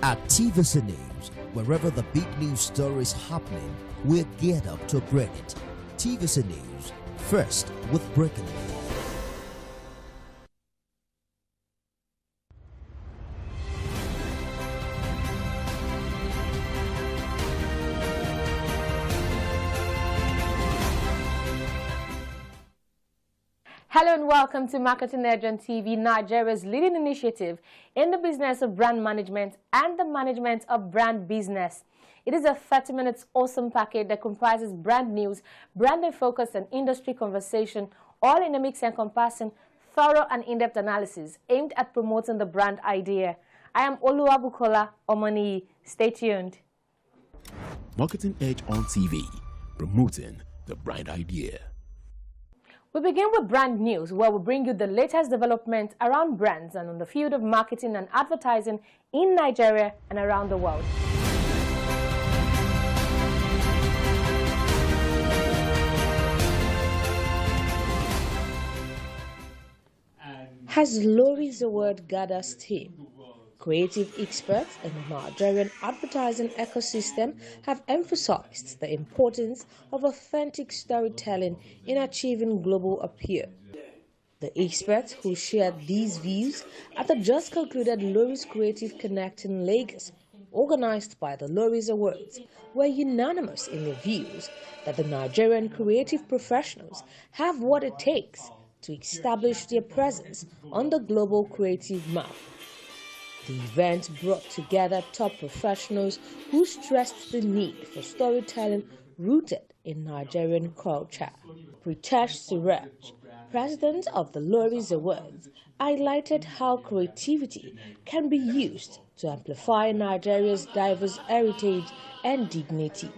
At TVC News, wherever the big news story is happening, we're geared up to bring it. TVC News, first with breaking news. Hello and welcome to Marketing Edge on TV, Nigeria's leading initiative in the business of brand management and the management of brand business. It is a 30-minute awesome package that comprises brand news, branding focus and industry conversation, all in a mix encompassing thorough and in-depth analysis aimed at promoting the brand idea. I am Oluwabukola Omoniyi. Stay tuned. Marketing Edge on TV, promoting the brand idea. We begin with brand news, where we bring you the latest development around brands and on the field of marketing and advertising in Nigeria and around the world. As Lori's Award gathers steam, creative experts in the Nigerian advertising ecosystem have emphasized the importance of authentic storytelling in achieving global appeal. The experts who shared these views at the just concluded Lori's Creative Connect in Lagos, organized by the Lori's Awards, were unanimous in their views that the Nigerian creative professionals have what it takes to establish their presence on the global creative map. The event brought together top professionals who stressed the need for storytelling rooted in Nigerian culture. Pritesh Suraj, president of the Lori's Awards, highlighted how creativity can be used to amplify Nigeria's diverse heritage and dignity.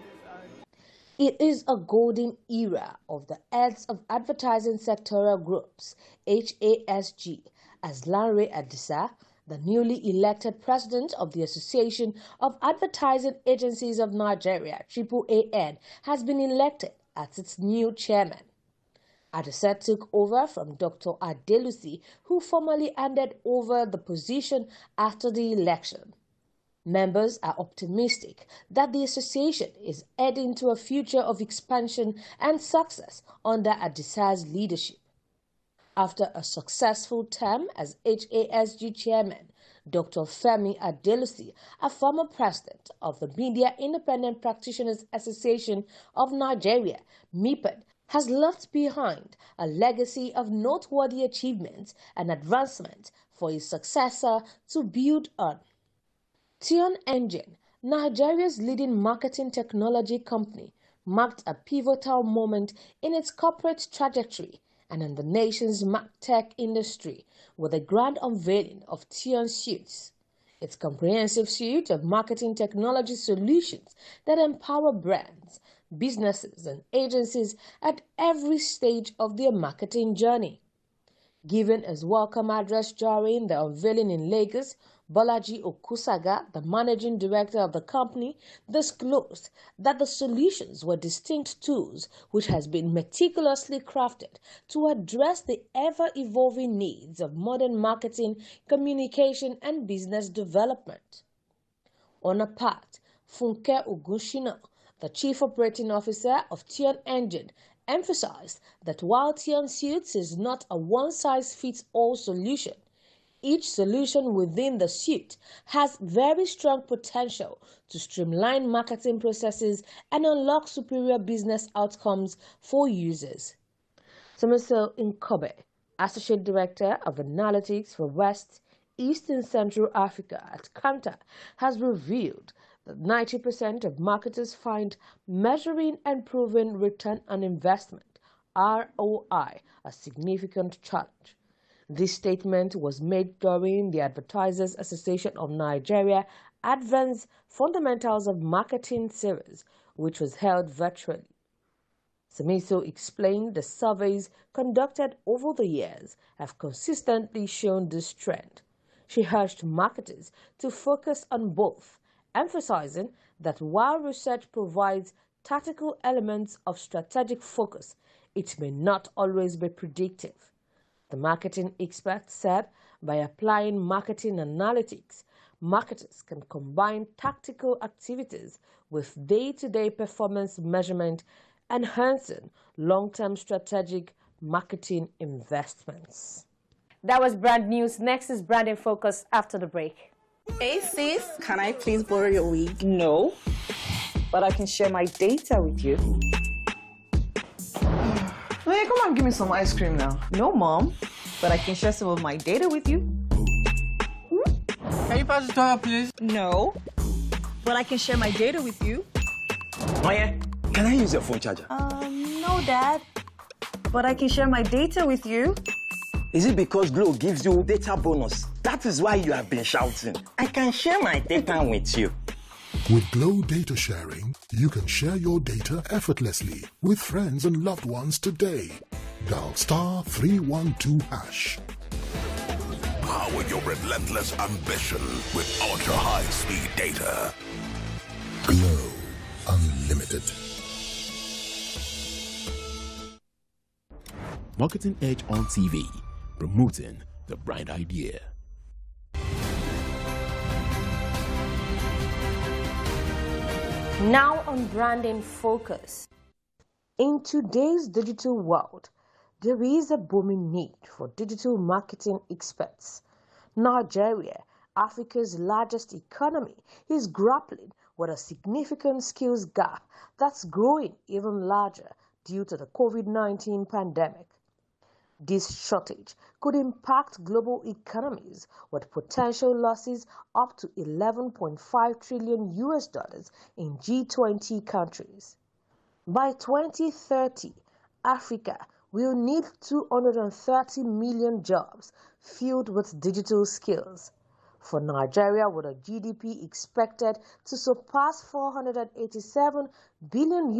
It is a golden era of the heads of advertising sectoral groups, HASG, as Lanre Adisa, the newly elected president of the Association of Advertising Agencies of Nigeria, AAAN, has been elected as its new chairman. Adisa took over from Dr. ADELUSI, who formerly handed over the position after the election. Members are optimistic that the association is heading to a future of expansion and success under Adisa's leadership. After a successful term as HASG chairman, Dr. FEMI ADELUSI, a former president of the Media Independent Practitioners Association of Nigeria, MIPAD, has left behind a legacy of noteworthy achievements and advancement for his successor to build on. Tion Engine, Nigeria's leading marketing technology company, marked a pivotal moment in its corporate trajectory and in the nation's tech industry with the grand unveiling of Tion Suites, its comprehensive suite of marketing technology solutions that empower brands, businesses, and agencies at every stage of their marketing journey. Giving his welcome address during the unveiling in Lagos, Bolaji Okusaga, the managing director of the company, disclosed that the solutions were distinct tools which has been meticulously crafted to address the ever-evolving needs of modern marketing, communication, and business development. On a part, Funke Ogunshina, the chief operating officer of Tion Engine, emphasized that while Tion Suites is not a one-size-fits-all solution, each solution within the suite has very strong potential to streamline marketing processes and unlock superior business outcomes for users. Tomiso Nkobe, Associate Director of Analytics for West, East and Central Africa at Kanta, has revealed that 90% of marketers find measuring and proving return on investment, ROI, a significant challenge. This statement was made during the Advertisers Association of Nigeria Advanced Fundamentals of Marketing series, which was held virtually. Semiso explained the surveys conducted over the years have consistently shown this trend. She urged marketers to focus on both, emphasizing that while research provides tactical elements of strategic focus, it may not always be predictive. The marketing expert said By applying marketing analytics, marketers can combine tactical activities with day-to-day performance measurement, enhancing long-term strategic marketing investments. That was brand news. Next is brand in focus after the break. Hey sis, can I please borrow your wig? No, but I can share my data with you. Hey, come and give me some ice cream now. No, Mom, but I can share some of my data with you. Can you pass it to her, please? No, but I can share my data with you. Maya, can I use your phone charger? No, Dad, but I can share my data with you. Is it because Glow gives you data bonus? That is why you have been shouting. I can share my data with you. With Glow Data Sharing, you can share your data effortlessly with friends and loved ones today. Dial *312#. Power your relentless ambition with ultra-high-speed data. Glow Unlimited. Marketing Edge on TV, promoting the bright idea. Now on branding focus. In today's digital world, there is a booming need for digital marketing experts. Nigeria, Africa's largest economy, is grappling with a significant skills gap that's growing even larger due to the COVID-19 pandemic. This shortage could impact global economies with potential losses up to $11.5 trillion in G20 countries. By 2030, Africa will need 230 million jobs filled with digital skills. For Nigeria, with a GDP expected to surpass $487 billion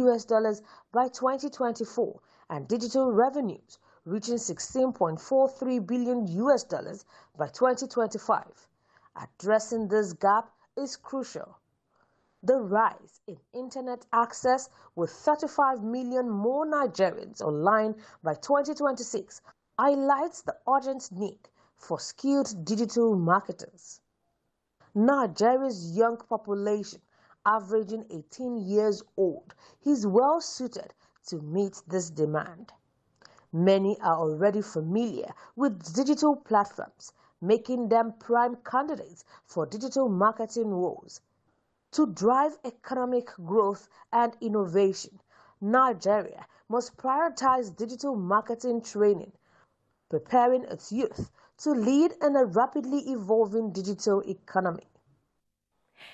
by 2024 and digital revenues reaching $16.43 billion by 2025. Addressing this gap is crucial. The rise in internet access, with 35 million more Nigerians online by 2026, highlights the urgent need for skilled digital marketers. Nigeria's young population, averaging 18 years old, is well suited to meet this demand. Many are already familiar with digital platforms, making them prime candidates for digital marketing roles. To drive economic growth and innovation, Nigeria must prioritize digital marketing training, preparing its youth to lead in a rapidly evolving digital economy.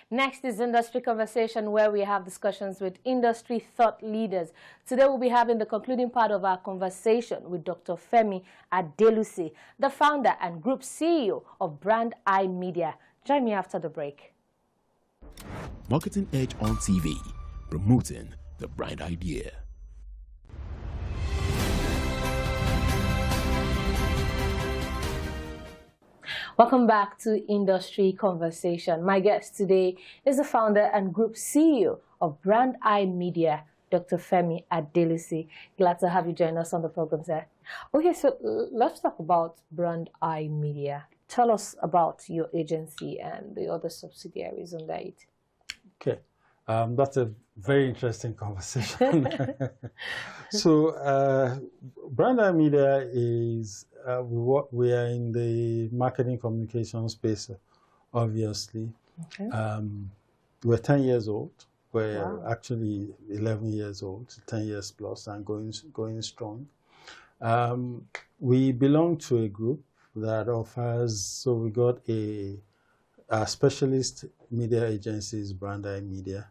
Next is Industry Conversation, where we have discussions with industry thought leaders. Today we'll be having the concluding part of our conversation with Dr. FEMI ADELUSI, the founder and group CEO of Brandeye Media. Join me after the break. Marketing Edge on TV, promoting the bright idea. Welcome back to Industry Conversation. My guest today is the founder and group CEO of Brandeye Media, Dr. FEMI ADELUSI. Glad to have you join us on the program, sir. Okay, so let's talk about Brandeye Media. Tell us about your agency and the other subsidiaries under it. Okay, that's a very interesting conversation. So, Brandeye Media is we are in the marketing communication space, obviously. Okay. We're 10 years old. We're actually 11 years old, 10 years plus, and going strong. We belong to a group that offers, so we got a specialist media agencies, Brandeye Media,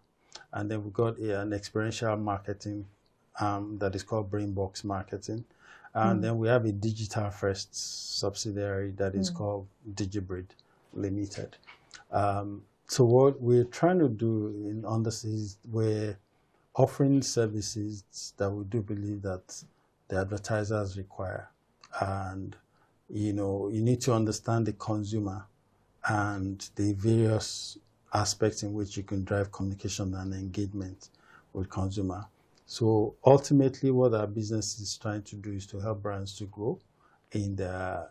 and then we got an experiential marketing that is called Brainbox Marketing. And then we have a digital first subsidiary that is called DigiBreed Limited. So what we're trying to do on this is we're offering services that we do believe that the advertisers require. And, you know, you need to understand the consumer and the various aspects in which you can drive communication and engagement with consumer. So ultimately what our business is trying to do is to help brands to grow in the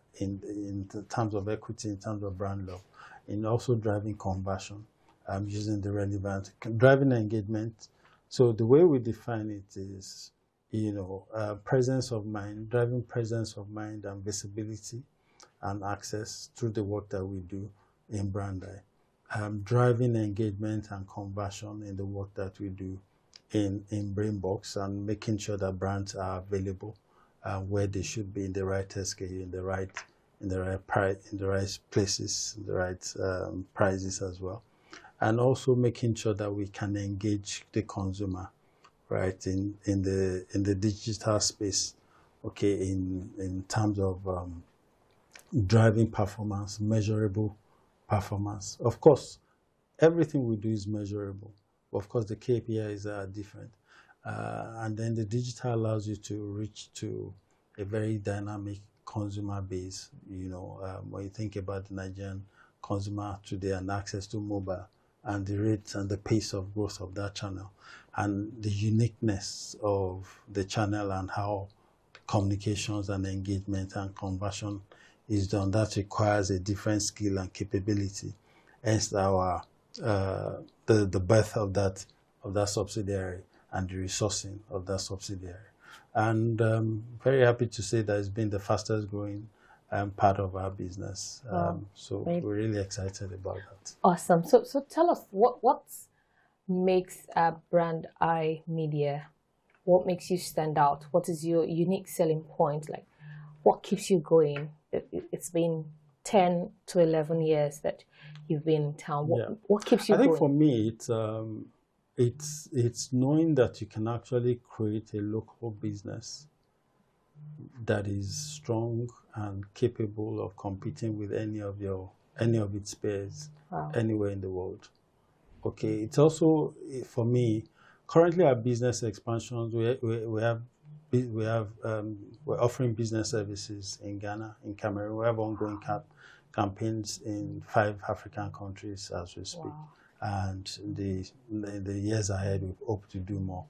terms of equity, in terms of brand love, in also driving conversion, using the relevant driving engagement. So the way we define it is, presence of mind, driving presence of mind and visibility and access through the work that we do in Brandeye. Driving engagement and conversion in the work that we do in Brainbox, and making sure that brands are available where they should be, in the right SKU, in the right places, in the right prices as well, and also making sure that we can engage the consumer, right, in the digital space, okay, in terms of driving performance, measurable performance. Of course, everything we do is measurable. Of course, the KPIs are different. And then the digital allows you to reach to a very dynamic consumer base. When you think about the Nigerian consumer today and access to mobile and the rates and the pace of growth of that channel and the uniqueness of the channel and how communications and engagement and conversion is done, that requires a different skill and capability. Hence our the birth of that subsidiary and the resourcing of that subsidiary. And very happy to say that it's been the fastest growing part of our business. So we're really excited about that. Awesome. So tell us what makes Brandeye Media, what makes you stand out? What is your unique selling point? Like, what keeps you going? It's been 10 to 11 years that you've been in town. What keeps you going? I think for me, it's knowing that you can actually create a local business that is strong and capable of competing with any of its peers anywhere in the world. Okay, it's also, for me, currently our business expansions, we're offering business services in Ghana, in Cameroon. We have ongoing campaigns in 5 African countries as we speak. Wow. And the years ahead, we hope to do more.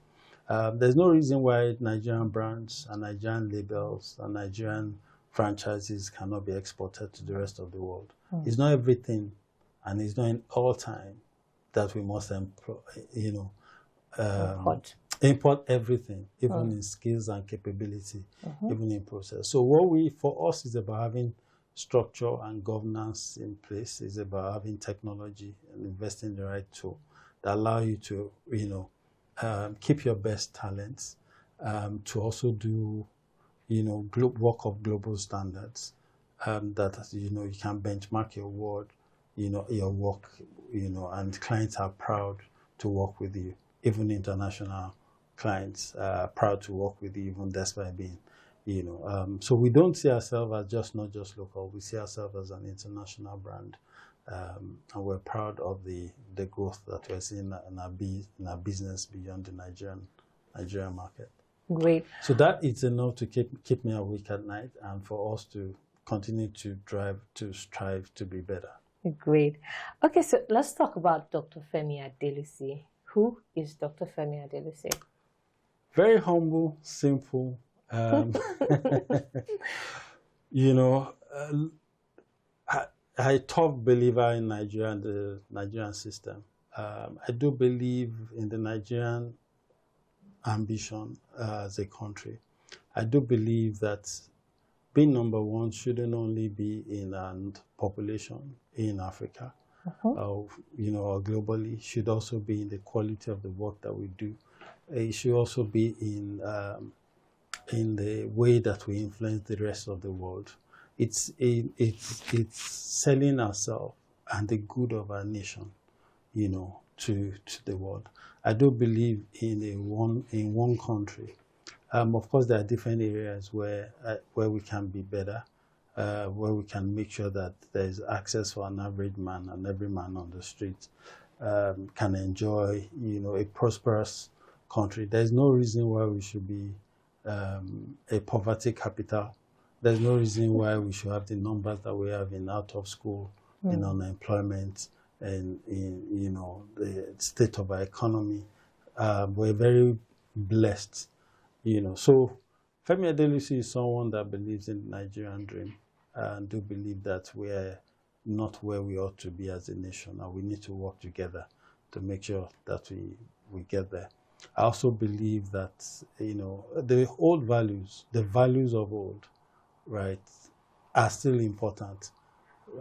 There's no reason why Nigerian brands and Nigerian labels and Nigerian franchises cannot be exported to the rest of the world. It's not everything, and it's not in all time that we must import everything, even in skills and capability, even in process. So for us, is about having structure and governance in place. Is about having technology and investing in the right tool that allow you to, keep your best talents, to also do, work of global standards, that, you can benchmark your work, and clients are proud to work with you, even international clients proud to work with you, even despite being, so we don't see ourselves as not just local. We see ourselves as an international brand, and we're proud of the growth that we're seeing in our business beyond the Nigerian market. Great. So that is enough to keep me awake at night, and for us to continue to strive to be better. Great. Okay, so let's talk about Dr. FEMI ADELUSI. Who is Dr. FEMI ADELUSI? Very humble, simple. I tough believer in Nigeria and the Nigerian system. I do believe in the Nigerian ambition as a country. I do believe that being number one shouldn't only be in a population in Africa, or globally. Should also be in the quality of the work that we do. It should also be in the way that we influence the rest of the world. It's selling ourselves and the good of our nation, to the world. I do believe in one country. Of course, there are different areas where we can be better, where we can make sure that there is access for an average man, and every man on the street can enjoy, a prosperous country. There's no reason why we should be a poverty capital. There's no reason why we should have the numbers that we have in out of school, in unemployment, and in the state of our economy. We're very blessed, So Femi Adelusi is someone that believes in the Nigerian dream and do believe that we're not where we ought to be as a nation, and we need to work together to make sure that we get there. I also believe that, the old values, the values of old, right, are still important.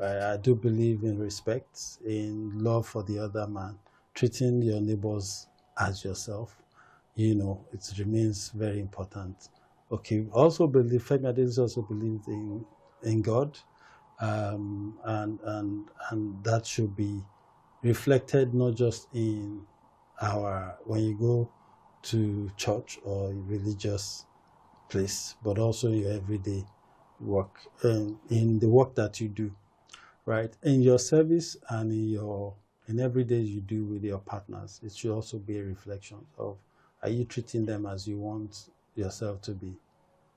I do believe in respect, in love for the other man, treating your neighbors as yourself. It remains very important. Okay, I also believe, Femi Adelusi also believes in God, and that should be reflected not just in when you go to church or religious place, but also your everyday work, in the work that you do, right? In your service and in every day you do with your partners, it should also be a reflection of, are you treating them as you want yourself to be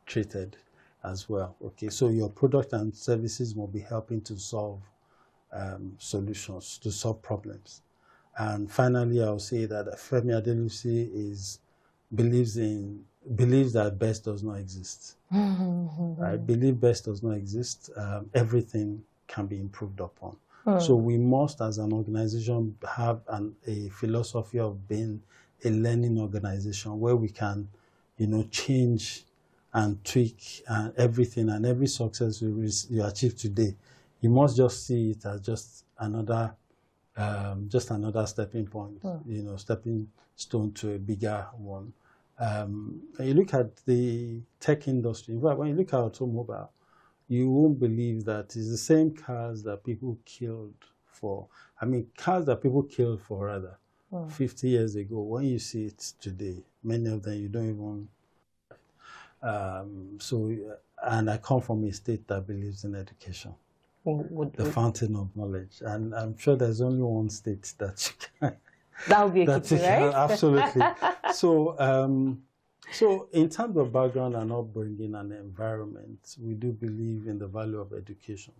treated as well? Okay, so your product and services will be helping to solve solutions, to solve problems. And finally, I'll say that Femi Adelusi believes that best does not exist. I believe best does not exist. Everything can be improved upon. So we must, as an organization, have a philosophy of being a learning organization where we can, change and tweak everything, and every success you achieve today, you must just see it as just another stepping point, stepping stone to a bigger one. You look at the tech industry. In fact, when you look at automobile, you won't believe that it's the same cars that people killed for. Cars that people killed for, rather, 50 years ago. When you see it today, many of them you don't even. And I come from a state that believes in education, the fountain of knowledge, and I'm sure there's only one state that you can. That would be a key, right? Absolutely. So in terms of background and upbringing and environment, we do believe in the value of education,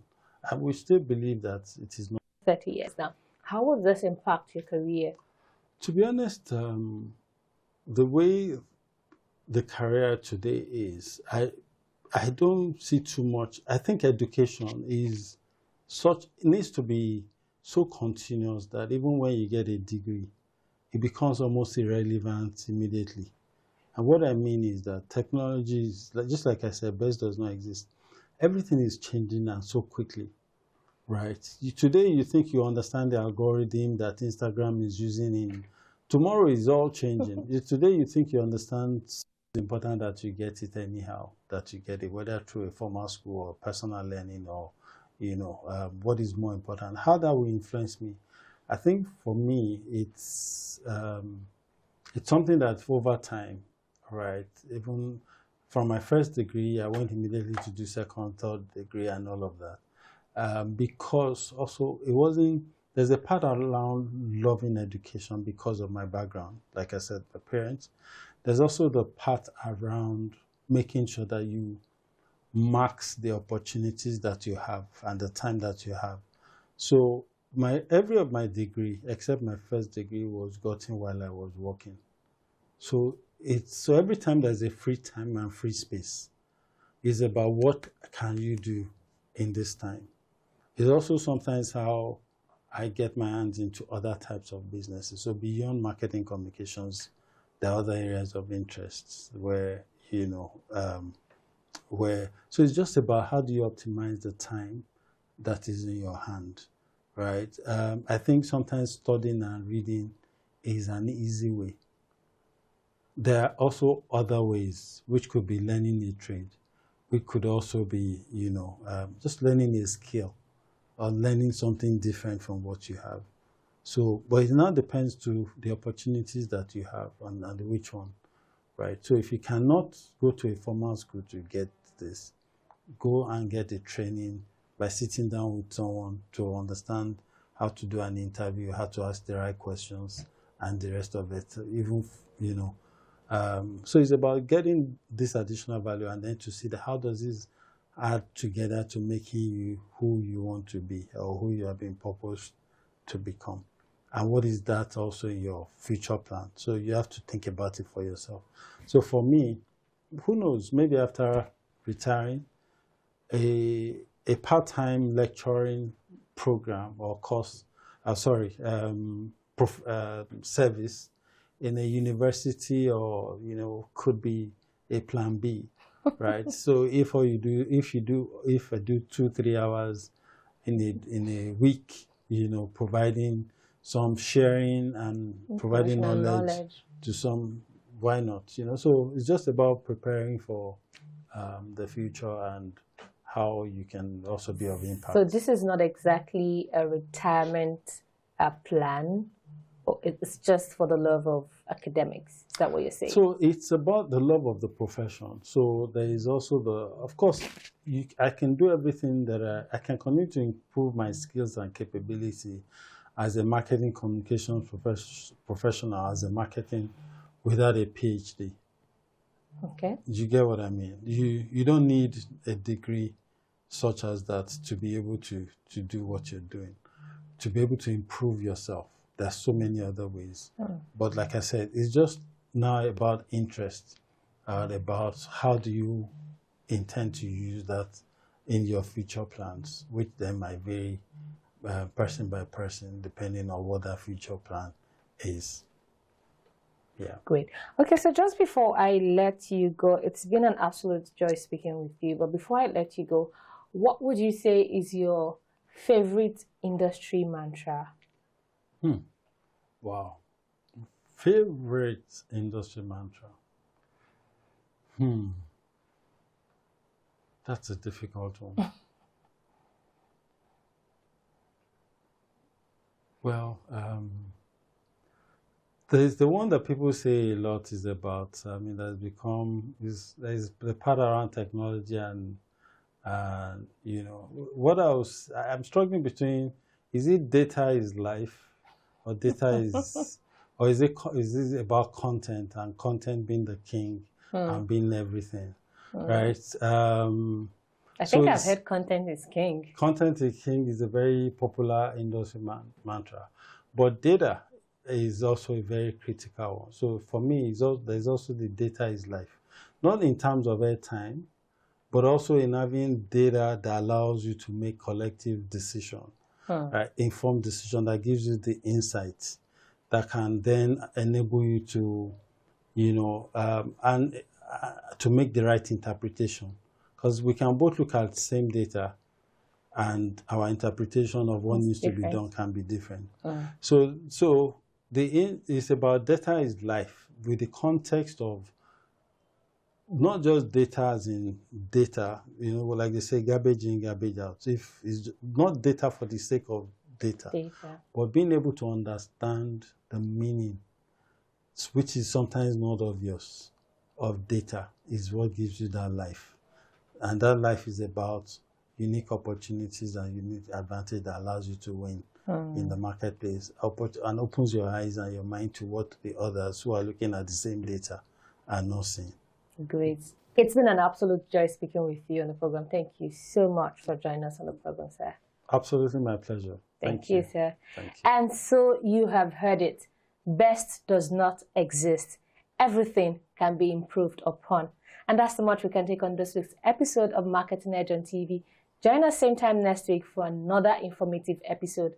and we still believe that it is not. 30 years now. How will this impact your career? To be honest, the way the career today is, I don't see too much. I think education is it needs to be so continuous that even when you get a degree, it becomes almost irrelevant immediately. And what I mean is that technology is, just like I said, best does not exist. Everything is changing and so quickly, right? Today you think you understand the algorithm that Instagram is using tomorrow is all changing. Today you think you understand. It's important that you get it anyhow, that you get it, whether through a formal school or personal learning, or what is more important, how that will influence me. I think for me, it's something that over time, right? Even from my first degree, I went immediately to do second, third degree, and all of that, because also there's a part around loving education because of my background. Like I said, my parents. There's also the part around making sure that you max the opportunities that you have and the time that you have. So every of my degree, except my first degree, was gotten while I was working. So every time there's a free time and free space, it's about what can you do in this time. It's also sometimes how I get my hands into other types of businesses. So beyond marketing communications, there are other areas of interest where, so it's just about how do you optimize the time that is in your hand, right? I think sometimes studying and reading is an easy way. There are also other ways, which could be learning a trade, which could also be, just learning a skill or learning something different from what you have. So, but it now depends to the opportunities that you have and which one, right? So if you cannot go to a formal school to get this, go and get a training by sitting down with someone to understand how to do an interview, how to ask the right questions, and the rest of it. Even, so it's about getting this additional value, and then to see how does this add together to making you who you want to be, or who you have been purposed to become. And what is that also in your future plan? So you have to think about it for yourself. So for me, who knows, maybe after retiring, a part-time lecturing program or course, service in a university, or could be a plan B, right? So if I do 2-3 hours in a week, providing some sharing and providing knowledge to some, why not? So it's just about preparing for the future and how you can also be of impact. So this is not exactly a retirement plan, or it's just for the love of academics. Is that what you're saying? So it's about the love of the profession. So there is also of course, I can do everything that I can continue to improve my skills and capability as a marketing communications professional, as a marketing without a PhD. Okay. You get what I mean? You don't need a degree such as that to be able to do what you're doing, to be able to improve yourself. There's so many other ways. But like I said, it's just now about interest, about how do you intend to use that in your future plans, which then might vary person by person, depending on what that future plan is. Yeah. Great. Okay, so just before I let you go, it's been an absolute joy speaking with you. But before I let you go, what would you say is your favorite industry mantra? Wow. Favorite industry mantra? That's a difficult one. Well, there's the one that people say a lot is about, that's become, there's the part around technology and I'm struggling between, is it data is life, or data is, or is this about content, and content being the king and being everything, right? I think I've heard content is king. Content is king is a very popular industry mantra, but data is also a very critical one. So for me, there's also the data is life, not in terms of airtime, but also in having data that allows you to make collective decision, informed decision that gives you the insights that can then enable you to, to make the right interpretation. Because we can both look at the same data, and our interpretation of what needs to be done can be different. So it's about data is life, with the context of not just data as in data, like they say, garbage in, garbage out. If it's not data for the sake of data, but being able to understand the meaning, which is sometimes not obvious, of data, is what gives you that life. And that life is about unique opportunities and unique advantage that allows you to win in the marketplace, and opens your eyes and your mind to what the others who are looking at the same data are not seeing. Great. It's been an absolute joy speaking with you on the program. Thank you so much for joining us on the program, sir. Absolutely my pleasure. Thank you, sir. Thank you. And so you have heard it. Best does not exist. Everything can be improved upon. And that's the much we can take on this week's episode of Marketing Edge on TV. Join us same time next week for another informative episode.